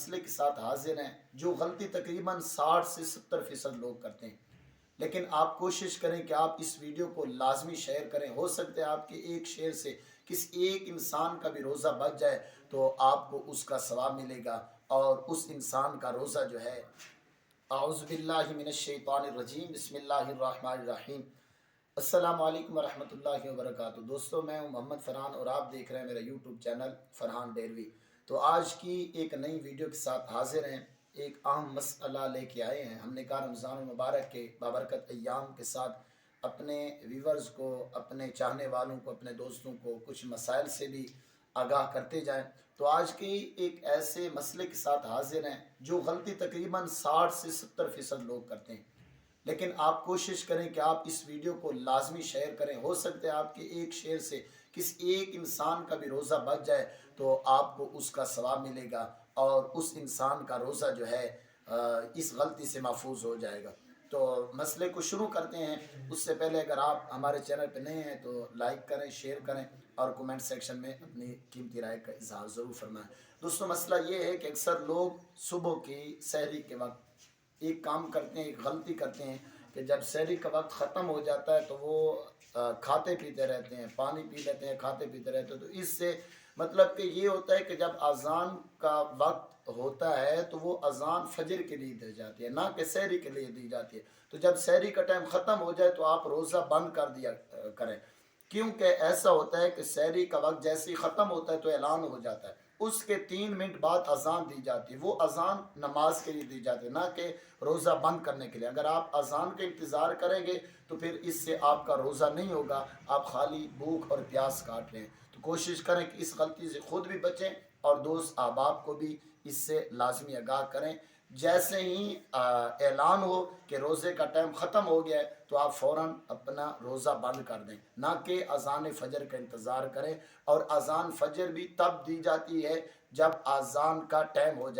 مسئلے کے ساتھ حاضر ہیں جو غلطی تقریباً 60 سے 70% لوگ کرتے ہیں، لیکن آپ کوشش کریں کہ آپ اس ویڈیو کو لازمی شیئر کریں۔ ہو سکتا ہے آپ کے ایک شیئر سے کسی ایک انسان کا بھی روزہ بچ جائے تو آپ کو اس کا ثواب ملے گا، اور اس انسان کا روزہ جو ہے، اعوذ باللہ من الشیطان الرجیم، بسم اللہ الرحمن الرحیم۔ السلام علیکم ورحمۃ اللہ وبرکاتہ۔ دوستو، میں ہوں محمد فرحان اور آپ دیکھ رہے ہیں میرا یوٹیوب چینل فرحان ڈیروی۔ تو آج کی ایک نئی ویڈیو کے ساتھ حاضر ہیں، ایک اہم مسئلہ لے کے آئے ہیں۔ ہم نے کہا رمضان المبارک کے بابرکت ایام کے ساتھ اپنے ویورز کو، اپنے چاہنے والوں کو، اپنے دوستوں کو کچھ مسائل سے بھی آگاہ کرتے جائیں۔ تو آج کی ایک ایسے مسئلے کے ساتھ حاضر ہیں جو غلطی تقریباً 60 سے 70% لوگ کرتے ہیں، لیکن آپ کوشش کریں کہ آپ اس ویڈیو کو لازمی شیئر کریں۔ ہو سکتا ہے آپ کے ایک شیئر سے کسی ایک انسان کا بھی روزہ بچ جائے تو آپ کو اس کا ثواب ملے گا، اور اس انسان کا روزہ جو ہے اس غلطی سے محفوظ ہو جائے گا۔ تو مسئلے کو شروع کرتے ہیں۔ اس سے پہلے اگر آپ ہمارے چینل پہ نئے ہیں تو لائک کریں، شیئر کریں، اور کومنٹ سیکشن میں اپنی قیمتی رائے کا اظہار ضرور فرمائیں۔ دوستو، مسئلہ یہ ہے کہ اکثر لوگ صبح کی سحری کے وقت ایک کام کرتے ہیں، ایک غلطی کرتے ہیں کہ جب سحری کا وقت ختم ہو جاتا ہے تو وہ کھاتے پیتے رہتے ہیں، پانی پی لیتے ہیں، کھاتے پیتے رہتے ہیں۔ تو اس سے مطلب کہ یہ ہوتا ہے کہ جب اذان کا وقت ہوتا ہے تو وہ اذان فجر کے لیے دی جاتی ہے، نہ کہ سحری کے لیے دی جاتی ہے۔ تو جب سحری کا ٹائم ختم ہو جائے تو آپ روزہ بند کر دیا کریں، کیونکہ ایسا ہوتا ہے کہ سحری کا وقت جیسے ہی ختم ہوتا ہے تو اعلان ہو جاتا ہے، اس کے 3 منٹ بعد اذان دی جاتی ہے۔ وہ اذان نماز کے لیے دی جاتی ہے، نہ کہ روزہ بند کرنے کے لیے۔ اگر آپ اذان کا انتظار کریں گے تو پھر اس سے آپ کا روزہ نہیں ہوگا، آپ خالی بھوک اور پیاس کاٹ رہے ہیں۔ تو کوشش کریں کہ اس غلطی سے خود بھی بچیں اور دوست احباب کو بھی اس سے لازمی آگاہ کریں۔ جیسے ہی اعلان ہو کہ روزے کا ٹائم ختم ہو گیا ہے تو آپ فوراً اپنا روزہ بند کر دیں، نہ کہ اذان فجر کا انتظار کریں۔ اور اذان فجر بھی تب دی جاتی ہے جب اذان کا ٹائم ہو جائے۔